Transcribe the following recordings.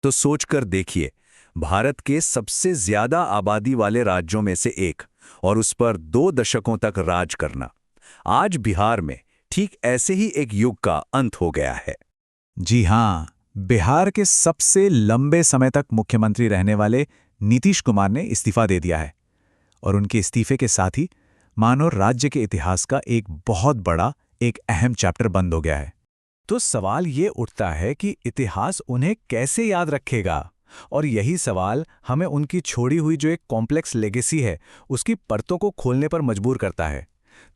तो सोचकर देखिए, भारत के सबसे ज्यादा आबादी वाले राज्यों में से एक, और उस पर 2 दशकों तक राज करना। आज बिहार में ठीक ऐसे ही एक युग का अंत हो गया है। जी हाँ, बिहार के सबसे लंबे समय तक मुख्यमंत्री रहने वाले नीतीश कुमार ने इस्तीफा दे दिया है। और उनके इस्तीफे के साथ ही मानो राज्य के इतिहास का एक बहुत बड़ा, एक अहम चैप्टर बंद हो गया है। तो सवाल ये उठता है कि इतिहास उन्हें कैसे याद रखेगा? और यही सवाल हमें उनकी छोड़ी हुई जो एक कॉम्प्लेक्स लेगेसी है, उसकी परतों को खोलने पर मजबूर करता है।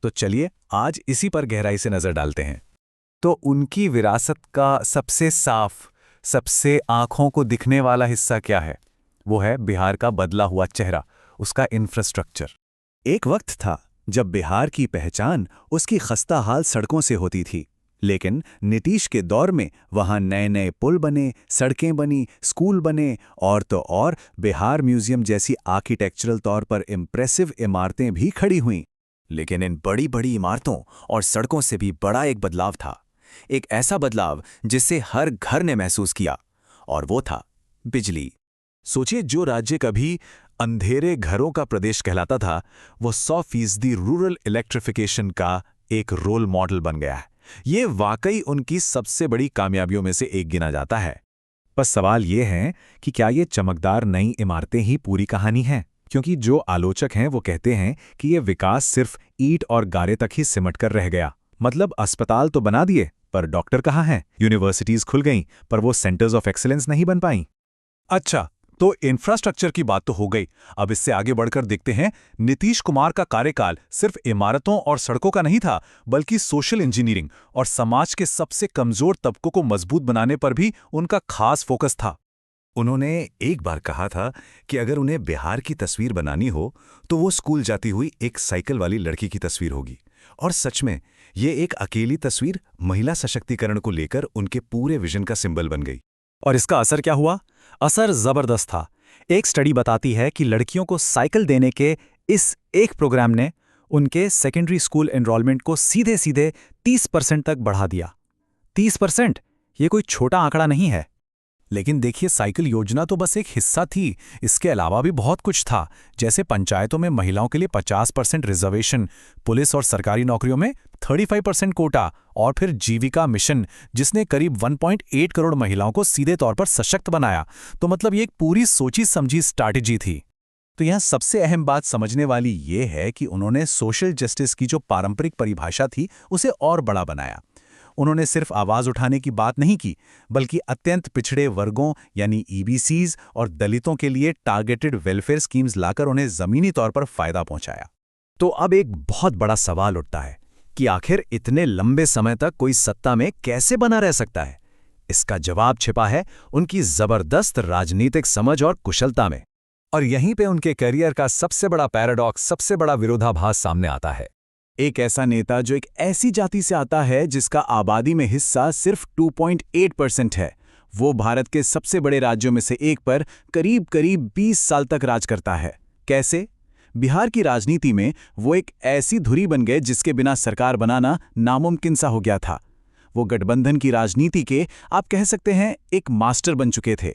तो चलिए आज इसी पर गहराई से नजर डालते हैं। तो उनकी विरासत का सबसे साफ, सबसे आंखों को दिखने वाला हिस्सा क्या है? वो है बिहार का बदला हुआ चेहरा, उसका इंफ्रास्ट्रक्चर। एक वक्त था जब बिहार की पहचान उसकी खस्ताहाल सड़कों से होती थी, लेकिन नीतीश के दौर में वहां नए नए पुल बने, सड़कें बनी, स्कूल बने, और तो और बिहार म्यूजियम जैसी आर्किटेक्चरल तौर पर इम्प्रेसिव इमारतें भी खड़ी हुईं। लेकिन इन बड़ी बड़ी इमारतों और सड़कों से भी बड़ा एक बदलाव था, एक ऐसा बदलाव जिसे हर घर ने महसूस किया, और वो था बिजली। सोचिए, जो राज्य कभी अंधेरे घरों का प्रदेश कहलाता था, वो 100% रूरल इलेक्ट्रिफिकेशन का एक रोल मॉडल बन गया है। ये वाकई उनकी सबसे बड़ी कामयाबियों में से एक गिना जाता है। बस सवाल ये है कि क्या ये चमकदार नई इमारतें ही पूरी कहानी हैं? क्योंकि जो आलोचक हैं वो कहते हैं कि ये विकास सिर्फ ईंट और गारे तक ही सिमट कर रह गया। मतलब अस्पताल तो बना दिए, पर डॉक्टर कहाँ हैं? यूनिवर्सिटीज खुल गईं, पर वो सेंटर्स ऑफ एक्सीलेंस नहीं बन पाईं। अच्छा, तो इंफ्रास्ट्रक्चर की बात तो हो गई। अब इससे आगे बढ़कर देखते हैं, नीतीश कुमार का कार्यकाल सिर्फ इमारतों और सड़कों का नहीं था, बल्कि सोशल इंजीनियरिंग और समाज के सबसे कमजोर तबकों को मजबूत बनाने पर भी उनका खास फोकस था। उन्होंने एक बार कहा था कि अगर उन्हें बिहार की तस्वीर बनानी हो तो वो स्कूल जाती हुई एक साइकिल वाली लड़की की तस्वीर होगी। और सच में ये एक अकेली तस्वीर महिला सशक्तिकरण को लेकर उनके पूरे विजन का सिंबल बन गई। और इसका असर क्या हुआ? असर जबरदस्त था। एक स्टडी बताती है कि लड़कियों को साइकिल देने के इस एक प्रोग्राम ने उनके सेकेंडरी स्कूल एनरोलमेंट को सीधे सीधे 30% तक बढ़ा दिया। 30%? ये कोई छोटा आंकड़ा नहीं है। लेकिन देखिए, साइकिल योजना तो बस एक हिस्सा थी, इसके अलावा भी बहुत कुछ था। जैसे पंचायतों में महिलाओं के लिए 50% रिजर्वेशन, पुलिस और सरकारी नौकरियों में 35% कोटा, और फिर जीविका मिशन जिसने करीब 1.8 करोड़ महिलाओं को सीधे तौर पर सशक्त बनाया। तो मतलब ये एक पूरी सोची समझी स्ट्रैटेजी थी। तो यहाँ सबसे अहम बात समझने वाली ये है कि उन्होंने सोशल जस्टिस की जो पारंपरिक परिभाषा थी उसे और बड़ा बनाया। उन्होंने सिर्फ आवाज उठाने की बात नहीं की, बल्कि अत्यंत पिछड़े वर्गों यानी ईबीसीज और दलितों के लिए टारगेटेड वेलफेयर स्कीम्स लाकर उन्हें जमीनी तौर पर फायदा पहुंचाया। तो अब एक बहुत बड़ा सवाल उठता है कि आखिर इतने लंबे समय तक कोई सत्ता में कैसे बना रह सकता है? इसका जवाब छिपा है उनकी जबरदस्त राजनीतिक समझ और कुशलता में। और यहीं पे उनके करियर का सबसे बड़ा पैराडॉक्स, सबसे बड़ा विरोधाभास सामने आता है। एक ऐसा नेता जो एक ऐसी जाति से आता है जिसका आबादी में हिस्सा सिर्फ 2.8% है, वो भारत के सबसे बड़े राज्यों में से एक पर करीब करीब 20 साल तक राज करता है। कैसे? बिहार की राजनीति में वो एक ऐसी धुरी बन गए जिसके बिना सरकार बनाना नामुमकिन सा हो गया था। वो गठबंधन की राजनीति के, आप कह सकते हैं, एक मास्टर बन चुके थे।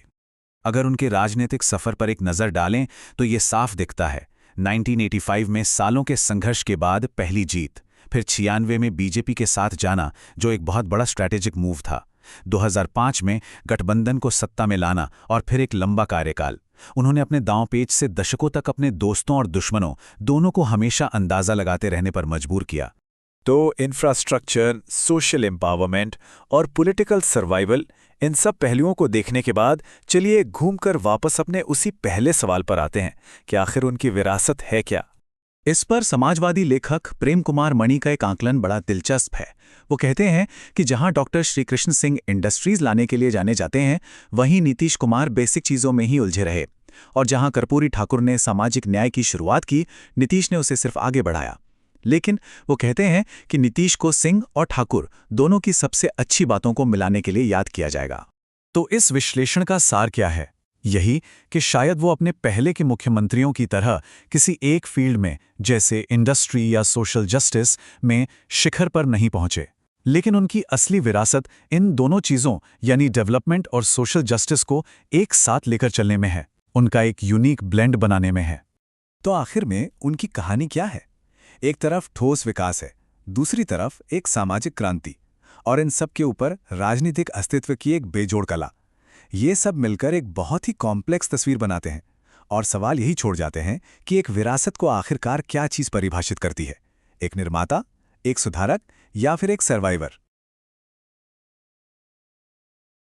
अगर उनके राजनीतिक सफर पर एक नजर डालें तो ये साफ दिखता है। 1985 में सालों के संघर्ष के बाद पहली जीत, फिर 96 में बीजेपी के साथ जाना जो एक बहुत बड़ा स्ट्रैटेजिक मूव था, 2005 में गठबंधन को सत्ता में लाना, और फिर एक लंबा कार्यकाल। उन्होंने अपने दांवपेच से दशकों तक अपने दोस्तों और दुश्मनों दोनों को हमेशा अंदाजा लगाते रहने पर मजबूर किया। तो इंफ्रास्ट्रक्चर, सोशल एम्पावरमेंट और पॉलिटिकल सर्वाइवल, इन सब पहलुओं को देखने के बाद चलिए घूमकर वापस अपने उसी पहले सवाल पर आते हैं कि आखिर उनकी विरासत है क्या। इस पर समाजवादी लेखक प्रेम कुमार मणि का एक आकलन बड़ा दिलचस्प है। वो कहते हैं कि जहां डॉक्टर श्री कृष्ण सिंह इंडस्ट्रीज लाने के लिए जाने जाते हैं, वहीं नीतीश कुमार बेसिक चीजों में ही उलझे रहे। और जहां कर्पूरी ठाकुर ने सामाजिक न्याय की शुरुआत की, नीतीश ने उसे सिर्फ आगे बढ़ाया। लेकिन वो कहते हैं कि नीतीश को सिंह और ठाकुर दोनों की सबसे अच्छी बातों को मिलाने के लिए याद किया जाएगा। तो इस विश्लेषण का सार क्या है? यही कि शायद वो अपने पहले के मुख्यमंत्रियों की तरह किसी एक फील्ड में, जैसे इंडस्ट्री या सोशल जस्टिस में, शिखर पर नहीं पहुंचे, लेकिन उनकी असली विरासत इन दोनों चीज़ों यानी डेवलपमेंट और सोशल जस्टिस को एक साथ लेकर चलने में है, उनका एक यूनिक ब्लेंड बनाने में है। तो आखिर में उनकी कहानी क्या है? एक तरफ ठोस विकास है, दूसरी तरफ एक सामाजिक क्रांति, और इन सब के ऊपर राजनीतिक अस्तित्व की एक बेजोड़ कला। ये सब मिलकर एक बहुत ही कॉम्प्लेक्स तस्वीर बनाते हैं, और सवाल यही छोड़ जाते हैं कि एक विरासत को आखिरकार क्या चीज़ परिभाषित करती है? एक निर्माता, एक सुधारक या फिर एक सर्वाइवर?